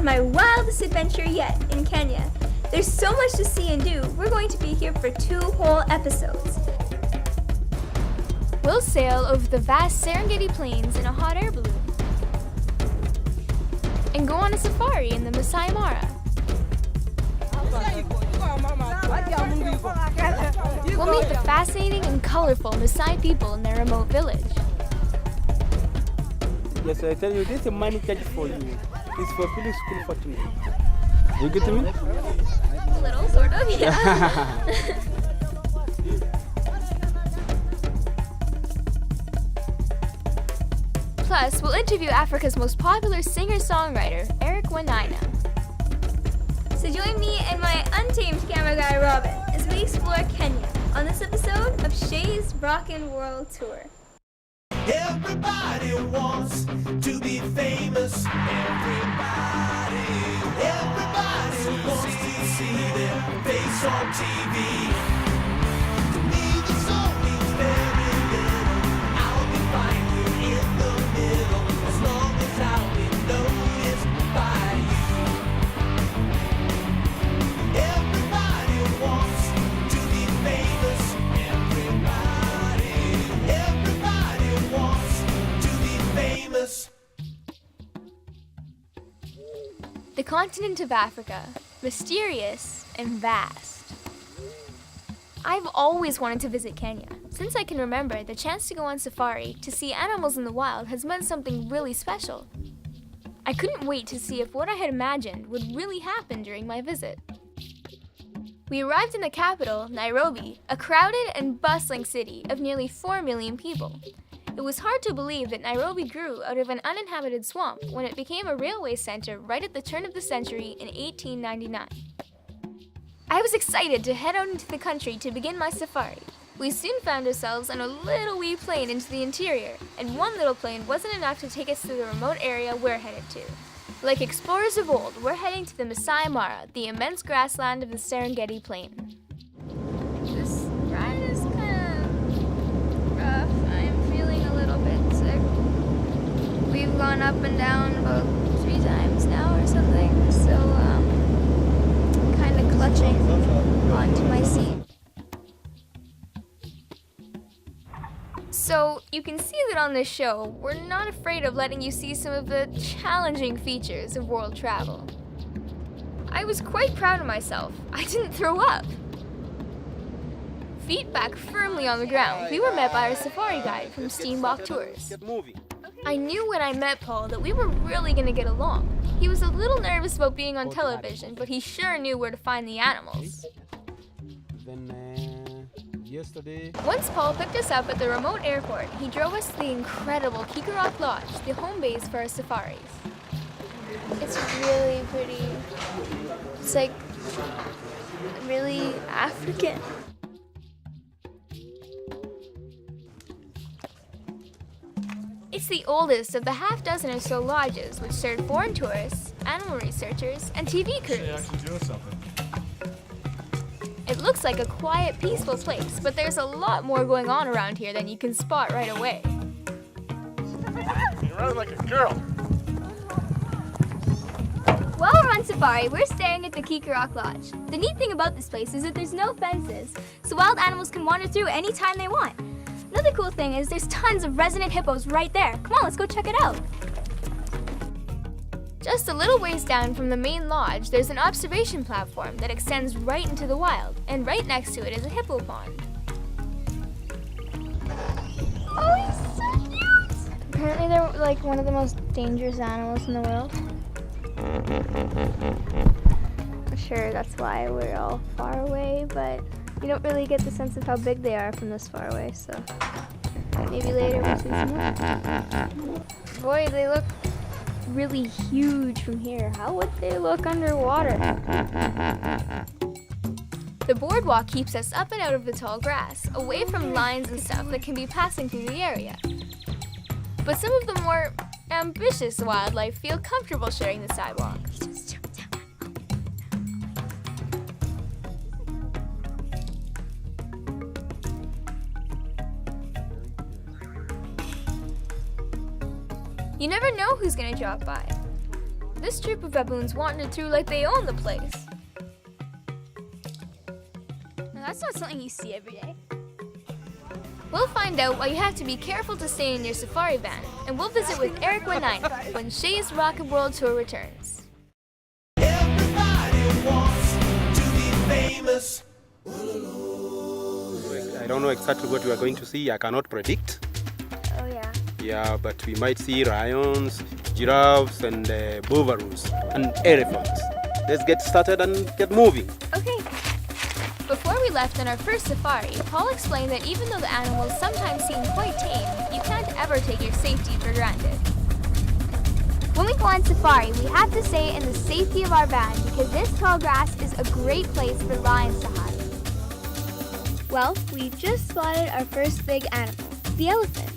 had my wildest adventure yet in Kenya. There's so much to see and do, we're going to be here for 2 whole episodes. We'll sail over the vast Serengeti plains in a hot air balloon and go on a safari in the Masai Mara. We'll meet the fascinating and colorful Masai people in their remote village. Yes, I tell you, this is a money charge for you. It's for public school for me. You get me? A little, sort of, yeah. Plus, we'll interview Africa's most popular singer-songwriter, Eric Wainaina. So join me and my untamed camera guy, Robin, as we explore Kenya on this episode of Shea's Rockin' World Tour. Everybody wants to be famous. Everybody wants to see their face on TV. To me, it's always very little. I'll be fine here in the middle, as long as I'll be noticed by you. Everybody wants to be famous. Everybody wants to be famous. The continent of Africa, mysterious and vast. I've always wanted to visit Kenya. Since I can remember, the chance to go on safari, to see animals in the wild, has meant something really special. I couldn't wait to see if what I had imagined would really happen during my visit. We arrived in the capital, Nairobi, a crowded and bustling city of nearly 4 million people. It was hard to believe that Nairobi grew out of an uninhabited swamp when it became a railway center right at the turn of the century in 1899. I was excited to head out into the country to begin my safari. We soon found ourselves on a little wee plane into the interior, and one little plane wasn't enough to take us to the remote area we're headed to. Like explorers of old, we're heading to the Masai Mara, the immense grassland of the Serengeti plain. This ride is kind of rough. I'm feeling a little bit sick. We've gone up and down about 3 times now or something, so I'm kind of clutching onto my seat. So, you can see that on this show, we're not afraid of letting you see some of the challenging features of world travel. I was quite proud of myself. I didn't throw up. Feet back firmly on the ground, we were met by our safari guide from Steambok Tours. I knew when I met Paul that we were really going to get along. He was a little nervous about being on television, but he sure knew where to find the animals. Once Paul picked us up at the remote airport, he drove us to the incredible Kikarok Lodge, the home base for our safaris. It's really pretty. It's like really African. It's the oldest of the half-dozen or so lodges which serve foreign tourists, animal researchers, and TV crews. It looks like a quiet, peaceful place, but there's a lot more going on around here than you can spot right away. You're running like a girl. While we're on safari, we're staying at the Kikarok Lodge. The neat thing about this place is that there's no fences, so wild animals can wander through anytime they want. Another cool thing is there's tons of resident hippos right there. Come on, let's go check it out. Just a little ways down from the main lodge, there's an observation platform that extends right into the wild, and right next to it is a hippo pond. Oh, he's so cute! Apparently they're like one of the most dangerous animals in the world. I'm sure that's why we're all far away, but you don't really get the sense of how big they are from this far away, so maybe later we'll see some more. Boy, they look really huge from here. How would they look underwater? The boardwalk keeps us up and out of the tall grass, away from lines and stuff that can be passing through the area. But some of the more ambitious wildlife feel comfortable sharing the sidewalk. You never know who's gonna drop by. This troop of baboons wandered through like they own the place. Now, that's not something you see every day. We'll find out why you have to be careful to stay in your safari van, and we'll visit with Eric Wainaina when Shea's Rockin World Tour returns. Everybody wants to be famous. I don't know exactly what we are going to see. I cannot predict. Oh, yeah. Yeah, but we might see lions, giraffes, and boovaroos, and elephants. Let's get started and get moving. Okay. Before we left on our first safari, Paul explained that even though the animals sometimes seem quite tame, you can't ever take your safety for granted. When we go on safari, we have to stay in the safety of our van because this tall grass is a great place for lions to hide. Well, we just spotted our first big animal, the elephant.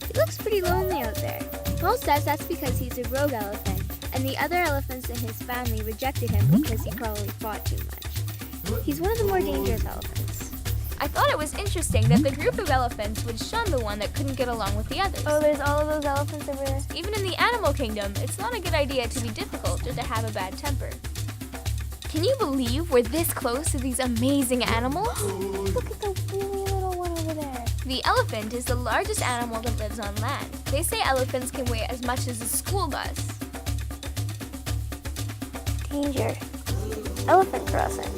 He looks pretty lonely out there. Paul says that's because he's a rogue elephant, and the other elephants in his family rejected him because he probably fought too much. He's one of the more dangerous elephants. I thought it was interesting that the group of elephants would shun the one that couldn't get along with the others. Oh, there's all of those elephants over there. Even in the animal kingdom, it's not a good idea to be difficult or to have a bad temper. Can you believe we're this close to these amazing animals? Look at the really little one over there. The elephant is the largest animal that lives on land. They say elephants can weigh as much as a school bus. Danger. Elephant crossing.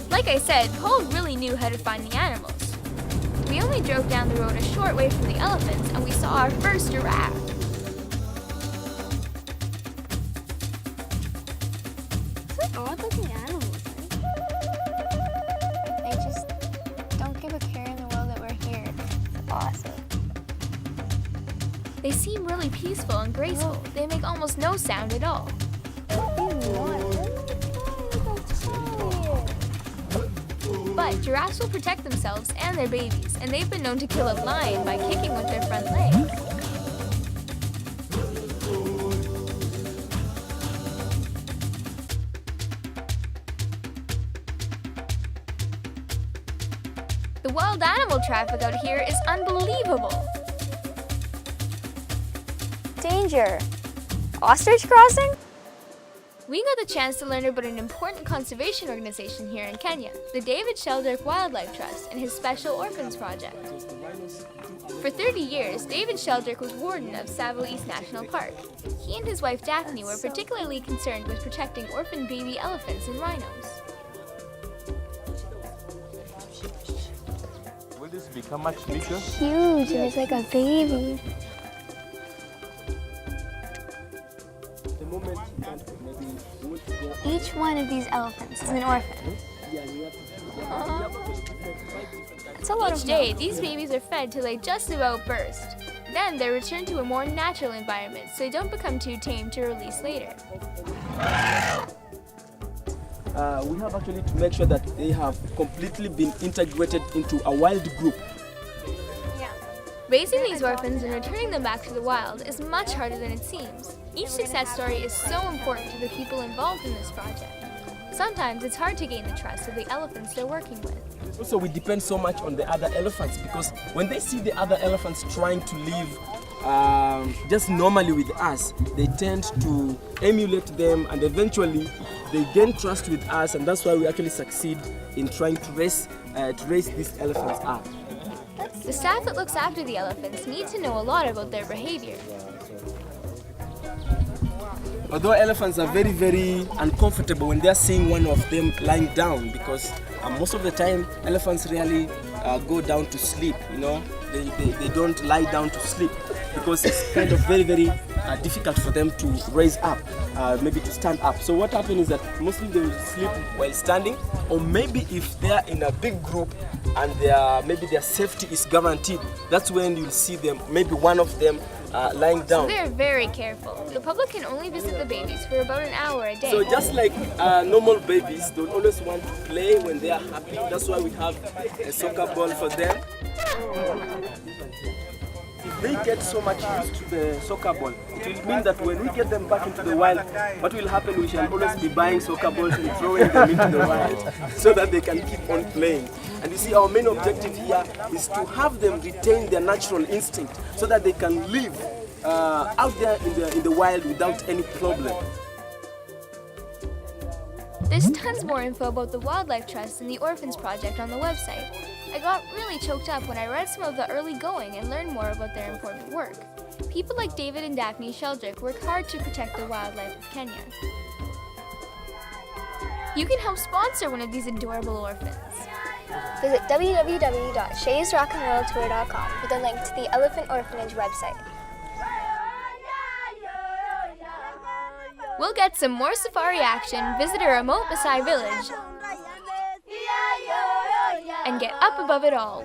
Like I said, Paul really knew how to find the animals. We only drove down the road a short way from the elephants and we saw our first giraffe. These are odd-looking animals, right? They just don't give a care in the world that we're here. It's awesome. They seem really peaceful and graceful. They make almost no sound at all. But giraffes will protect themselves and their babies, and they've been known to kill a lion by kicking with their front legs. The wild animal traffic out here is unbelievable. Danger. Ostrich crossing? We got the chance to learn about an important conservation organization here in Kenya, the David Sheldrake Wildlife Trust and his Special Orphans Project. For 30 years, David Sheldrake was warden of Tsavo East National Park. He and his wife Daphne were particularly concerned with protecting orphan baby elephants and rhinos. Will this become much bigger? Huge, and it's like a baby. The moment maybe want to go. Each one of these elephants is an orphan. It's a lot Each of day, milk. these babies are fed till they just about burst. Then they're returned to a more natural environment so they don't become too tame to release later. We have actually to make sure that they have completely been integrated into a wild group. Raising these orphans and returning them back to the wild is much harder than it seems. Each success story is so important to the people involved in this project. Sometimes it's hard to gain the trust of the elephants they're working with. Also, we depend so much on the other elephants because when they see the other elephants trying to live just normally with us, they tend to emulate them and eventually they gain trust with us, and that's why we actually succeed in trying to raise these elephants up. The staff that looks after the elephants need to know a lot about their behavior. Although elephants are very, very uncomfortable when they're seeing one of them lying down because most of the time elephants really go down to sleep, you know. They don't lie down to sleep because it's kind of very, very difficult for them to raise up, maybe to stand up. So what happens is that mostly they will sleep while standing, or maybe if they are in a big group and maybe their safety is guaranteed, that's when you'll see them, maybe one of them lying So down. they're very careful. The public can only visit the babies for about an hour a day. So just like normal babies, they always want to play when they are happy. That's why we have a soccer ball for them. If they get so much used to the soccer ball, it will mean that when we get them back into the wild, what will happen, we shall always be buying soccer balls and throwing them into the wild so that they can keep on playing. And you see, our main objective here is to have them retain their natural instinct so that they can live out there in the wild without any problem. There's tons more info about the Wildlife Trust and the Orphans Project on the website. I got really choked up when I read some of the early going and learned more about their important work. People like David and Daphne Sheldrick work hard to protect the wildlife of Kenya. You can help sponsor one of these adorable orphans. Visit www.shaysrockandrolltour.com with a link to the Elephant Orphanage website. We'll get some more safari action, visit a remote Masai village, and get up above it all.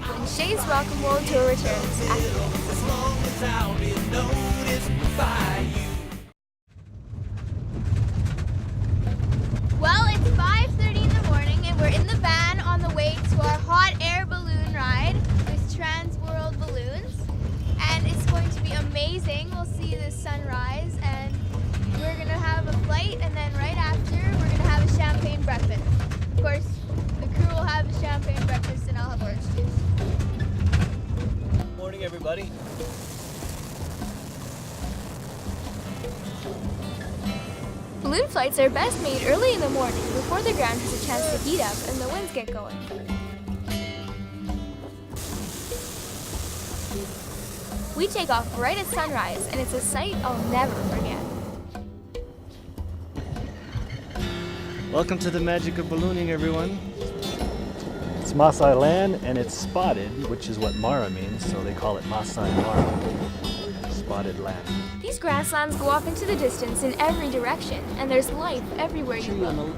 When Shea's Rock and Roll Tour returns after this. As long as I'll be noticed by you. Well, it's 5:30 in the morning and we're in the van on the way to our hot air balloon ride with Trans World Balloons. And it's going to be amazing. We'll see the sunrise and we're going to have a flight, and then right after we're going to have a champagne breakfast. Of course, the crew will have a champagne breakfast and I'll have orange juice. Morning, everybody. Balloon flights are best made early in the morning before the ground has a chance to heat up and the winds get going. We take off right at sunrise, and it's a sight I'll never forget. Welcome to the magic of ballooning, everyone. It's Masai land, and it's spotted, which is what Mara means, so they call it Masai Mara, spotted land. These grasslands go off into the distance in every direction, and there's life everywhere you Tree on the look.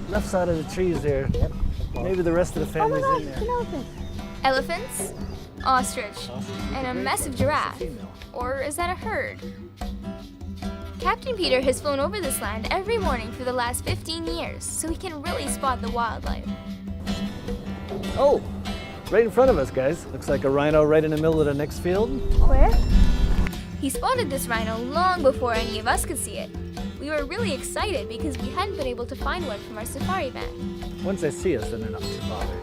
left side of the trees there. Maybe the rest of the family's in there. Elephants, ostrich, and a massive giraffe. Or is that a herd? Captain Peter has flown over this land every morning for the last 15 years, so he can really spot the wildlife. Oh, right in front of us, guys. Looks like a rhino right in the middle of the next field. Where? He spotted this rhino long before any of us could see it. We were really excited because we hadn't been able to find one from our safari van. Once they see us, then they're not too bothered.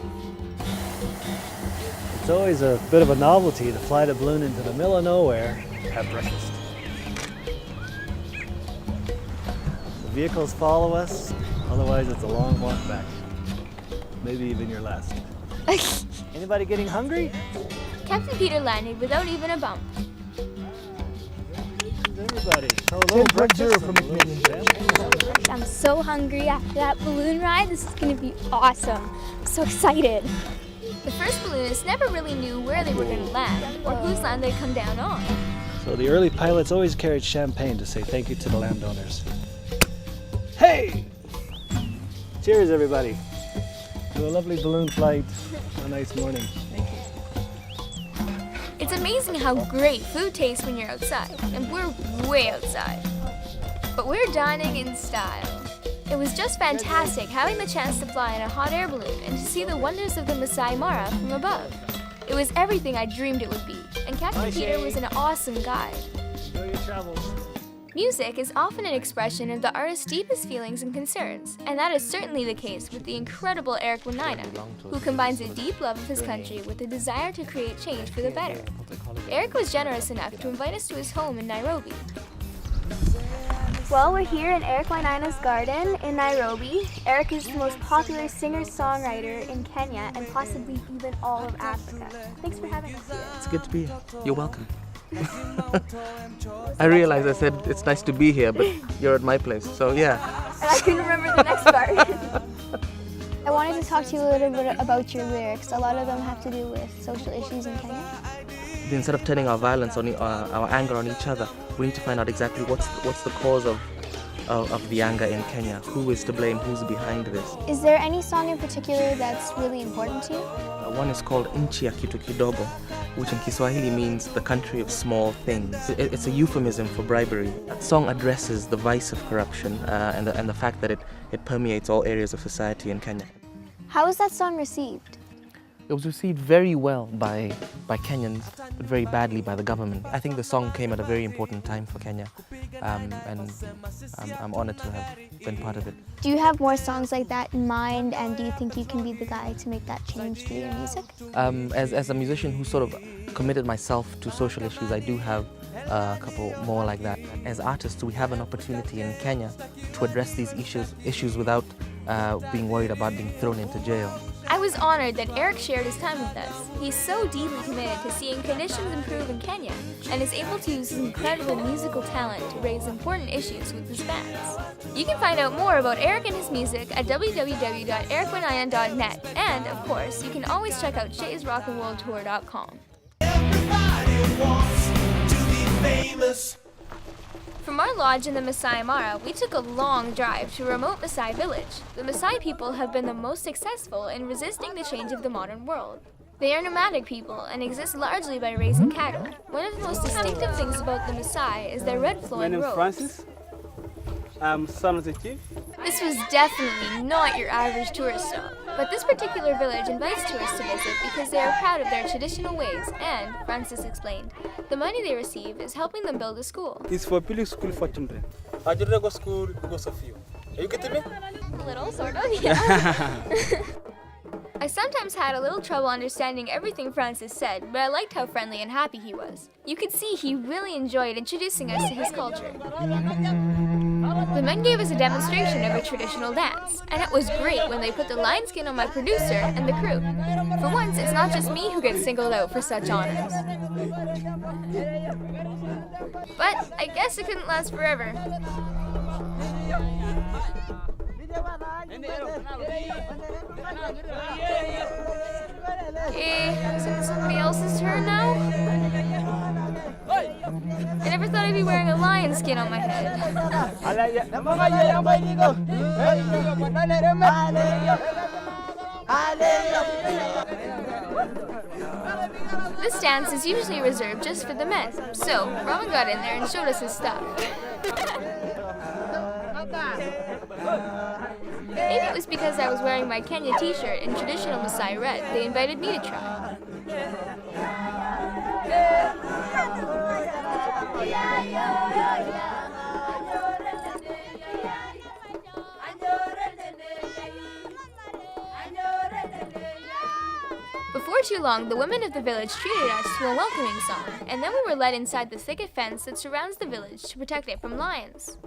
It's always a bit of a novelty to fly the balloon into the middle of nowhere and have breakfast. The vehicles follow us, otherwise it's a long walk back. Maybe even your last. Anybody getting hungry? Captain Peter landed without even a bump. Everybody. So a little breakfast from I'm so hungry after that balloon ride. This is going to be awesome. I'm so excited. The first balloonists never really knew where they were going to land or whose land they'd come down on. So the early pilots always carried champagne to say thank you to the landowners. Hey! Cheers, everybody. To a lovely balloon flight. A nice morning. It's amazing how great food tastes when you're outside, and we're way outside. But we're dining in style. It was just fantastic having the chance to fly in a hot air balloon and to see the wonders of the Masai Mara from above. It was everything I dreamed it would be, and Captain Peter was an awesome guide. Enjoy your travels. Music is often an expression of the artist's deepest feelings and concerns, and that is certainly the case with the incredible Eric Wainaina, who combines a deep love of his country with a desire to create change for the better. Eric was generous enough to invite us to his home in Nairobi. Well, we're here in Eric Wainaina's garden in Nairobi. Eric is the most popular singer-songwriter in Kenya and possibly even all of Africa. Thanks for having us here. It's good to be here. You're welcome. I realized I said it's nice to be here, but you're at my place, so yeah. And I couldn't remember the next part. I wanted to talk to you a little bit about your lyrics. A lot of them have to do with social issues in Kenya. Instead of turning our violence on our anger on each other, we need to find out exactly what's the cause of the anger in Kenya. Who is to blame? Who's behind this? Is there any song in particular that's really important to you? One is called Nchi ya Kitu Kidogo, which in Kiswahili means the country of small things. It's a euphemism for bribery. That song addresses the vice of corruption and the fact that it permeates all areas of society in Kenya. How was that song received? It was received very well by Kenyans, but very badly by the government. I think the song came at a very important time for Kenya, and I'm honored to have been part of it. Do you have more songs like that in mind, and do you think you can be the guy to make that change through your music? As a musician who sort of committed myself to social issues, I do have a couple more like that. As artists, we have an opportunity in Kenya to address these issues without being worried about being thrown into jail. I was honored that Eric shared his time with us. He's so deeply committed to seeing conditions improve in Kenya and is able to use his incredible musical talent to raise important issues with his fans. You can find out more about Eric and his music at www.ericwainaina.net, and of course, you can always check out Shea's rockandrolltour.com. Everybody wants to be famous. From our lodge in the Masai Mara, we took a long drive to a remote Masai village. The Masai people have been the most successful in resisting the change of the modern world. They are nomadic people and exist largely by raising cattle. One of the most distinctive things about the Masai is their red flowing My name is robes. Francis. I'm son of the chief. This was definitely not your average tourist stop, but this particular village invites tourists to visit because they are proud of their traditional ways and, Francis explained, the money they receive is helping them build a school. It's for public school for children. I did go school because of you. Are you getting me? A little, sort of, yeah. I sometimes had a little trouble understanding everything Francis said, but I liked how friendly and happy he was. You could see he really enjoyed introducing us to his culture. The men gave us a demonstration of a traditional dance, and it was great when they put the lion skin on my producer and the crew. For once, it's not just me who gets singled out for such honors. But I guess it couldn't last forever. Okay, is it somebody else's turn now? I never thought I'd be wearing a lion skin on my head. This dance is usually reserved just for the men, so Robin got in there and showed us his stuff. Maybe it was because I was wearing my Kenya t-shirt in traditional Masai red, they invited me to try. Before too long, the women of the village treated us to a welcoming song, and then we were led inside the thicket fence that surrounds the village to protect it from lions.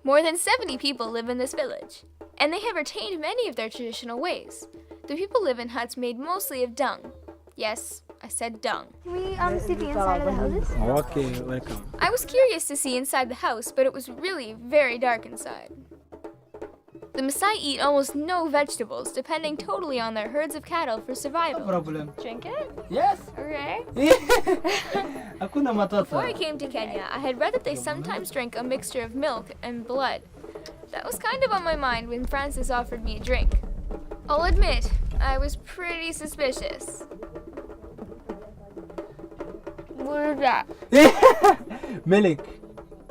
More than 70 people live in this village, and they have retained many of their traditional ways. The people live in huts made mostly of dung. Yes, I said dung. Can we see the inside of the houses? Okay, welcome. I was curious to see inside the house, but it was really very dark inside. The Masai eat almost no vegetables, depending totally on their herds of cattle for survival. Problem. Drink it? Yes. Okay. Hakuna matata. Before I came to Kenya, I had read that they sometimes drink a mixture of milk and blood. That was kind of on my mind when Francis offered me a drink. I'll admit, I was pretty suspicious. What is that? Milk.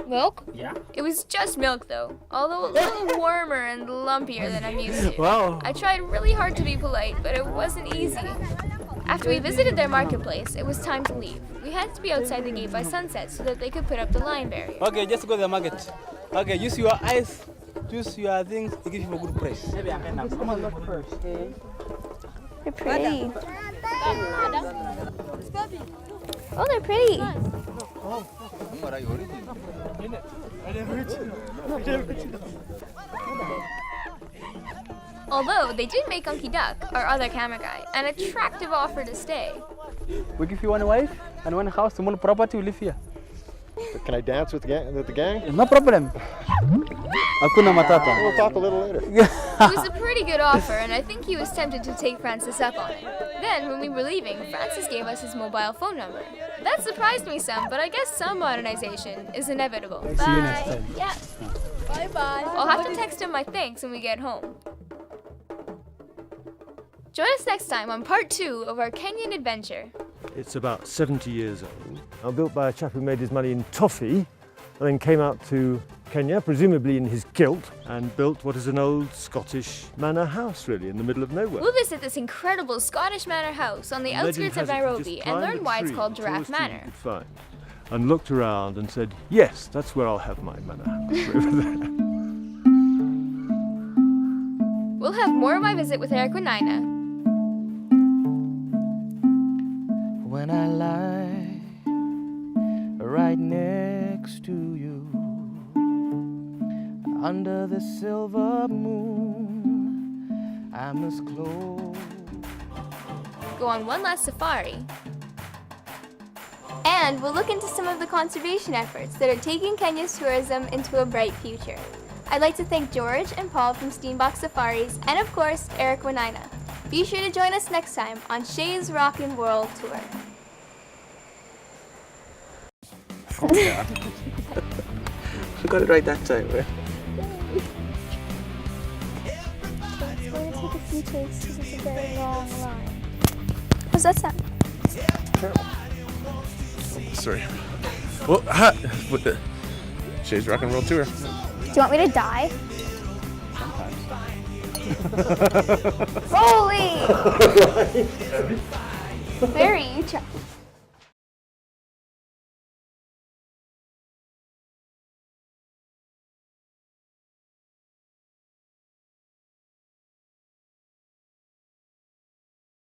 Milk? Yeah. It was just milk though, although a little warmer and lumpier than I'm used to. Wow. I tried really hard to be polite, but it wasn't easy. After we visited their marketplace, it was time to leave. We had to be outside the gate by sunset so that they could put up the lion barrier. Okay, just go to the market. Okay, use your eyes, choose your things to give you a good price. Come on, look first. Okay. They're pretty. Oh, they're pretty. Although they did make Unky Duck, our other camera guy, an attractive offer to stay. We give you one wife and one house, small property, we live here. Can I dance with the gang? No problem. Hakuna matata. We'll talk a little later. It was a pretty good offer, and I think he was tempted to take Francis up on it. Then, when we were leaving, Francis gave us his mobile phone number. That surprised me some, but I guess some modernization is inevitable. See you next time. Yeah. Bye-bye. I'll have to text him my thanks when we get home. Join us next time on part 2 of our Kenyan adventure. It's about 70 years old. Built by a chap who made his money in toffee, and then came out to Kenya, presumably in his kilt, and built what is an old Scottish manor house, really, in the middle of nowhere. We'll visit this incredible Scottish manor house on the outskirts of Nairobi and learn why it's called Giraffe Manor. And looked around and said, yes, that's where I'll have my manor house, over there. We'll have more of my visit with Eric Wainaina. When I lie Under the silver moon, I must close. Go on one last safari, and we'll look into some of the conservation efforts that are taking Kenya's tourism into a bright future. I'd like to thank George and Paul from Steambox Safaris, and of course, Eric Wainaina. Be sure to join us next time on Shea's Rockin' World Tour. Oh, yeah. I got it right that time, right? It's going to take a few takes because it's a very long line. What's that sound? Sorry. Well, hi. With the Shea's Rock and Roll Tour. Do you want me to die? Rolling! Very, you try.